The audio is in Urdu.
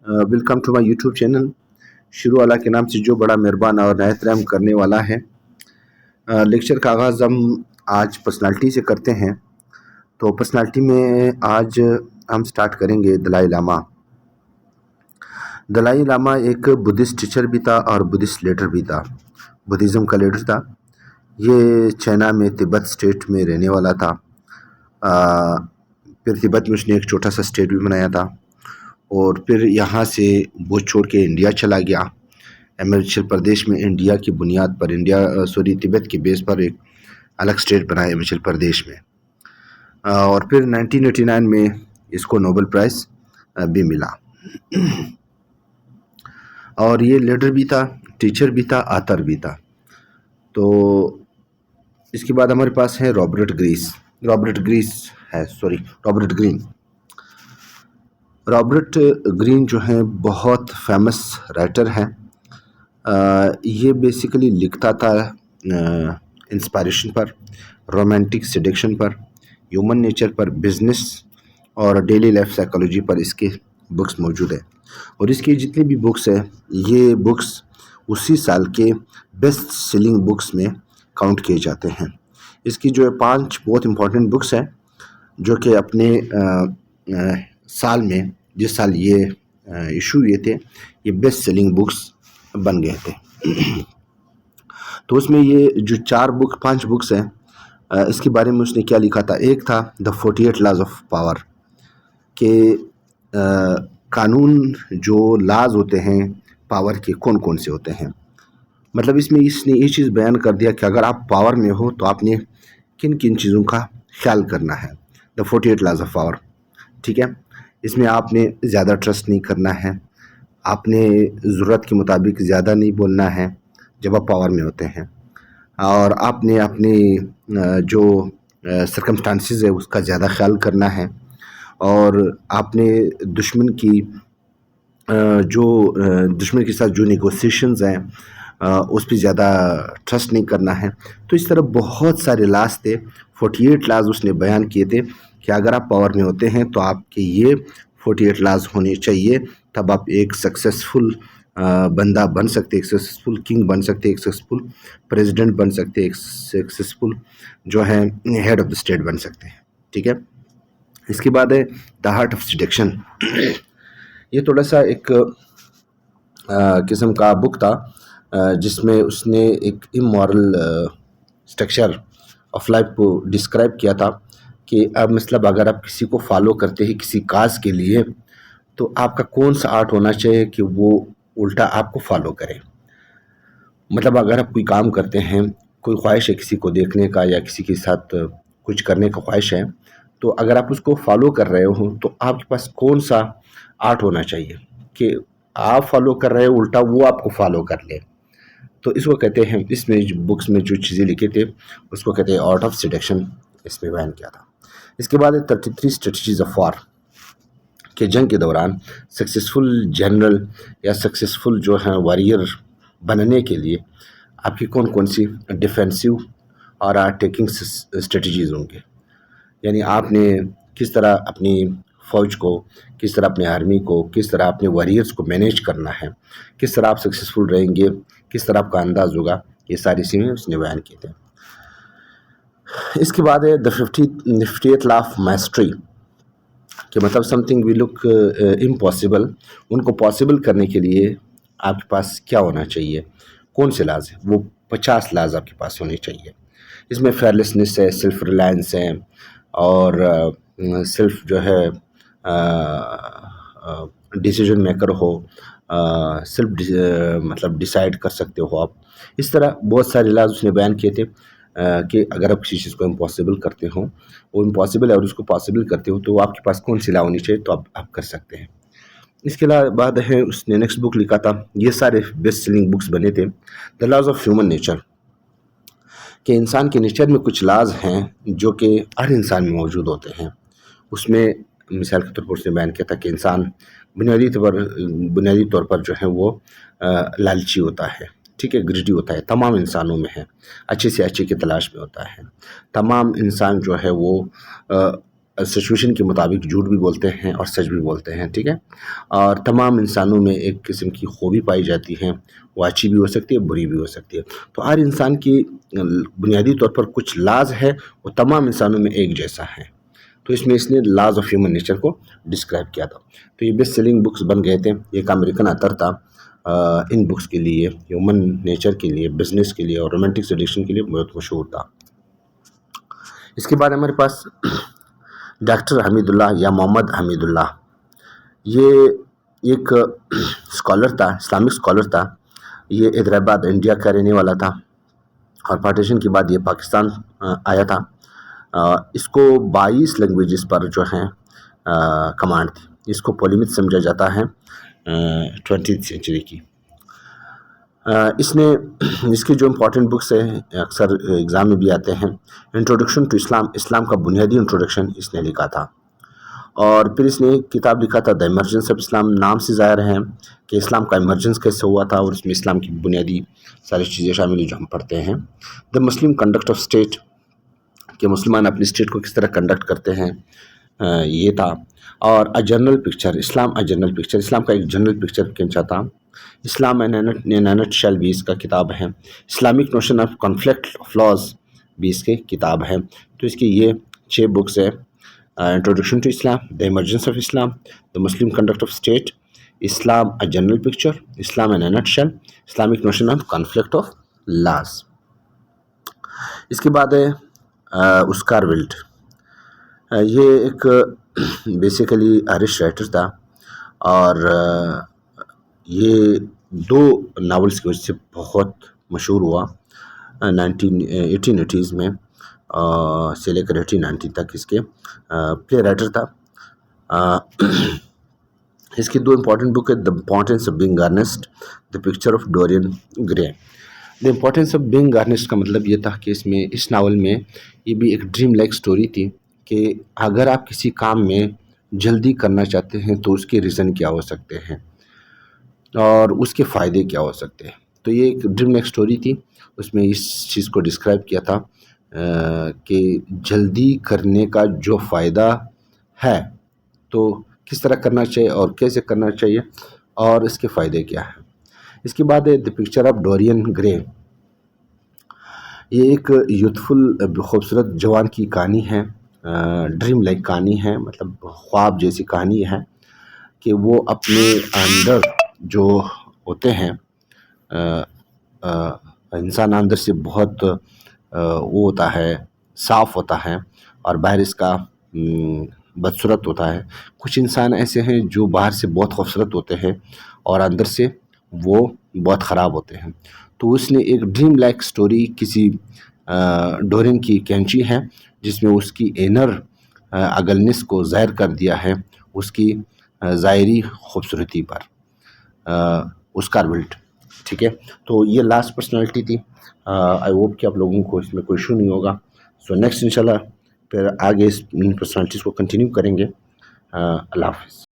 Welcome to my YouTube channel. شروع اللہ کے نام سے جو بڑا مہربان اور نہایت رحم کرنے والا ہے. لیکچر کا آغاز ہم آج پرسنالٹی سے کرتے ہیں. تو پرسنالٹی میں آج ہم سٹارٹ کریں گے دلائی لاما. دلائی لاما ایک بدھسٹ ٹیچر بھی تھا اور بدھسٹ لیڈر بھی تھا. بدھزم کا لیڈر تھا. یہ چائنا میں تبت اسٹیٹ میں رہنے والا تھا. پھر تبت میں اس نے ایک چھوٹا سا اسٹیٹ بھی بنایا تھا، اور پھر یہاں سے وہ چھوڑ کے انڈیا چلا گیا. ہماچل پردیش میں انڈیا کی بنیاد پر تبت کے بیس پر ایک الگ اسٹیٹ بنایا ہماچل پردیش میں. اور پھر 1989 میں اس کو نوبل پرائز بھی ملا. اور یہ لیڈر بھی تھا، ٹیچر بھی تھا، آتھر بھی تھا. تو اس کے بعد ہمارے پاس ہے رابرٹ گرین. رابرٹ گرین جو ہیں بہت فیمس رائٹر ہیں. یہ بیسیکلی لکھتا تھا انسپائریشن پر، رومانٹک سیڈکشن پر، ہیومن نیچر پر، بزنس اور ڈیلی لائف سائیکالوجی پر اس کے بکس موجود ہیں. اور اس کی جتنی بھی بکس ہیں، یہ بکس اسی سال کے بیسٹ سیلنگ بکس میں کاؤنٹ کیے جاتے ہیں. اس کی جو ہے 5 بہت امپورٹنٹ بکس ہیں جو کہ اپنے سال میں، جس سال یہ ایشو ہوئے تھے، یہ بیسٹ سیلنگ بکس بن گئے تھے. تو اس میں یہ جو 5 بکس ہیں، اس کے بارے میں اس نے کیا لکھا تھا. ایک تھا دا 48 لاز آف پاور، کہ قانون جو لاز ہوتے ہیں پاور کے کون کون سے ہوتے ہیں. مطلب اس میں اس نے یہ چیز بیان کر دیا کہ اگر آپ پاور میں ہو تو آپ نے کن کن چیزوں کا خیال کرنا ہے. دا 48 لاز آف پاور، ٹھیک ہے. اس میں آپ نے زیادہ ٹرسٹ نہیں کرنا ہے، آپ نے ضرورت کے مطابق زیادہ نہیں بولنا ہے جب آپ پاور میں ہوتے ہیں، اور آپ نے اپنے جو سرکمسٹانسز ہے اس کا زیادہ خیال کرنا ہے، اور آپ نے دشمن کے ساتھ جو نیگوسیشنز ہیں اس پہ زیادہ ٹرسٹ نہیں کرنا ہے. تو اس طرح بہت سارے لاز تھے. 48 لاز اس نے بیان کیے تھے کہ اگر آپ پاور میں ہوتے ہیں تو آپ کے یہ 48 لاز ہونے چاہیے، تب آپ ایک سکسیسفل بندہ بن سکتے، ایک سکسیسفل کنگ بن سکتے، ایک سکسیسفل پریزیڈنٹ بن سکتے، ایک سکسیسفل جو ہے ہیڈ آف دا اسٹیٹ بن سکتے ہیں، ٹھیک ہے. اس کے بعد ہے دا ہارٹ آف سیڈکشن. یہ تھوڑا سا ایک قسم کا بک تھا جس میں اس نے ایک امورل اسٹرکچر آف لائف کو ڈسکرائب کیا تھا کہ اب مطلب اگر آپ کسی کو فالو کرتے ہیں کسی کاز کے لیے، تو آپ کا کون سا آرٹ ہونا چاہیے کہ وہ الٹا آپ کو فالو کرے. مطلب اگر آپ کوئی کام کرتے ہیں، کوئی خواہش ہے کسی کو دیکھنے کا یا کسی کے ساتھ کچھ کرنے کا خواہش ہے، تو اگر آپ اس کو فالو کر رہے ہو تو آپ کے پاس کون سا آرٹ ہونا چاہیے کہ آپ فالو کر رہے ہو، الٹا وہ آپ کو فالو کر لے. تو اس کو کہتے ہیں، اس میں بکس میں جو چیزیں لکھے تھے اس کو کہتے ہیں آرٹ آف سیڈکشن. اس میں بیان کیا تھا. اس کے بعد 33 اسٹریٹجیز آف وار، کہ جنگ کے دوران سکسیسفل جنرل یا سکسیسفل جو ہیں واریر بننے کے لیے آپ کی کون کون سی ڈیفینسو اور اٹیکنگ اسٹریٹجیز ہوں گے. یعنی آپ نے کس طرح اپنی فوج کو، کس طرح اپنے آرمی کو، کس طرح اپنے واریئرز کو مینیج کرنا ہے، کس طرح آپ سکسیسفل رہیں گے، کس طرح آپ کا انداز ہوگا. یہ ساری چیزیں اس نے بیان کی تھے. اس کے بعد ہے دا 50th لا آف میسٹری، کہ مطلب some thing we look impossible, ان کو پاسبل کرنے کے لیے آپ کے پاس کیا ہونا چاہیے، کون سے لاز ہیں. وہ 50 لاز آپ کے پاس ہونے چاہیے. اس میں فیئرلیسنس ہے، سیلف ریلائنس ہے، اور سیلف جو ہے ڈیسیجن میکر ہو، سیلف مطلب ڈیسائیڈ کر سکتے ہو آپ. اس طرح بہت سارے لاز اس نے بیان کیے تھے کہ اگر آپ کسی چیز کو امپاسبل کرتے ہوں، وہ امپاسبل ہے اور اس کو پاسبل کرتے ہو، تو آپ کے پاس کون سی لا ہونی چاہیے، تو آپ کر سکتے ہیں. اس کے بعد ہے اس نے نیکسٹ بک لکھا تھا، یہ سارے بیسٹ سیلنگ بکس بنے تھے، the laws of human nature, کہ انسان کے نیچر میں کچھ لاز ہیں جو کہ ہر انسان میں موجود ہوتے ہیں. اس میں مثال کے طور پر اس نے بیان کیا تھا کہ انسان بنیادی طور پر جو ہے وہ لالچی ہوتا ہے، ٹھیک ہے، گریڈی ہوتا ہے. تمام انسانوں میں ہے، اچھے سے اچھے کی تلاش میں ہوتا ہے. تمام انسان جو ہے وہ سچویشن کے مطابق جھوٹ بھی بولتے ہیں اور سچ بھی بولتے ہیں، ٹھیک ہے. اور تمام انسانوں میں ایک قسم کی خوبی پائی جاتی ہے، وہ اچھی بھی ہو سکتی ہے، بری بھی ہو سکتی ہے. تو ہر انسان کی بنیادی طور پر کچھ لاز ہے، وہ تمام انسانوں میں ایک جیسا ہے. تو اس میں اس نے لاز آف ہیومن نیچر کو ڈسکرائب کیا تھا. تو یہ بیسٹ سیلنگ بکس بن گئے تھے. ایک امریکن آتھر تھا ان بکس کے لیے، ہیومن نیچر کے لیے، بزنس کے لیے اور رومانٹک سیڈکشن کے لیے بہت مشہور تھا. اس کے بعد ہمارے پاس ڈاکٹر حمید اللہ یا محمد حمید اللہ، یہ ایک اسکالر تھا، اسلامک اسکالر تھا. یہ حیدرآباد انڈیا کا رہنے والا تھا اور پارٹیشن کے بعد یہ پاکستان آیا تھا. اس کو 22 لینگویجز پر جو ہیں کمانڈ تھی. اس کو پولیمت سمجھا جاتا ہے 20th سینچری کی. اس کی جو امپورٹنٹ بکس ہیں اکثر ایگزام میں بھی آتے ہیں. انٹروڈکشن ٹو اسلام، اسلام کا بنیادی انٹروڈکشن اس نے لکھا تھا. اور پھر اس نے ایک کتاب لکھا تھا دا ایمرجنس آف اسلام. نام سے ظاہر ہے کہ اسلام کا ایمرجنس کیسے ہوا تھا، اور اس میں اسلام کی بنیادی ساری چیزیں شامل جو ہم پڑھتے ہیں. دا مسلم کنڈکٹ آف اسٹیٹ، کہ مسلمان اپنی اسٹیٹ کو کس طرح کنڈکٹ کرتے ہیں، یہ تھا. اور a general picture, Islam a general picture, اسلام کا ایک جنرل پکچر کھینچا تھا. اسلام ان نٹ شیل بھی اس کا کتاب ہے. Islamic notion of conflict of laws بھی اس کی کتاب ہے. تو اس کی یہ 6 بکس ہے. Introduction to Islam, the emergence of Islam, the Muslim conduct of state, Islam a general picture, Islam in nutshell, Islamic notion of conflict of laws. اس کے بعد ہے اسکار ویلڈ. یہ ایک بیسیکلی آئرش رائٹر تھا، اور یہ 2 ناولس کی وجہ سے بہت مشہور ہوا 1880s میں سے لے کر 1890 تک. اس کے پلے رائٹر تھا. اس کی 2 امپورٹنٹ بک ہے the importance of being Earnest, the picture of Dorian Gray. The importance of being Earnest کا مطلب یہ تھا کہ اس ناول میں یہ بھی ایک ڈریم لائک سٹوری تھی کہ اگر آپ کسی کام میں جلدی کرنا چاہتے ہیں تو اس کے ریزن کیا ہو سکتے ہیں اور اس کے فائدے کیا ہو سکتے ہیں. تو یہ ایک ڈریم لائک سٹوری تھی. اس میں اس چیز کو ڈسکرائب کیا تھا کہ جلدی کرنے کا جو فائدہ ہے تو کس طرح کرنا چاہیے اور کیسے کرنا چاہیے اور اس کے فائدے کیا ہیں. اس کے بعد ہے دی پکچر آف ڈورین گرے. یہ ایک یوتھفل خوبصورت جوان کی کہانی ہے، ڈریم لائک کہانی ہے، مطلب خواب جیسی کہانی ہے کہ وہ اپنے اندر جو ہوتے ہیں انسان اندر سے بہت وہ ہوتا ہے، صاف ہوتا ہے، اور باہر اس کا بدصورت ہوتا ہے. کچھ انسان ایسے ہیں جو باہر سے بہت خوبصورت ہوتے ہیں اور اندر سے وہ بہت خراب ہوتے ہیں. تو اس نے ایک ڈریم لائک سٹوری کسی ڈورین کی کینچی ہے جس میں اس کی انر اگلنس کو ظاہر کر دیا ہے اس کی ظاہری خوبصورتی پر. اسکار ویلڈ، ٹھیک ہے. تو یہ لاسٹ پرسنالٹی تھی. آئی ہوپ کہ آپ لوگوں کو اس میں کوئی ایشو نہیں ہوگا. سو نیکسٹ انشاءاللہ پھر آگے اس پرسنالٹیز کو کنٹینیو کریں گے. اللہ حافظ.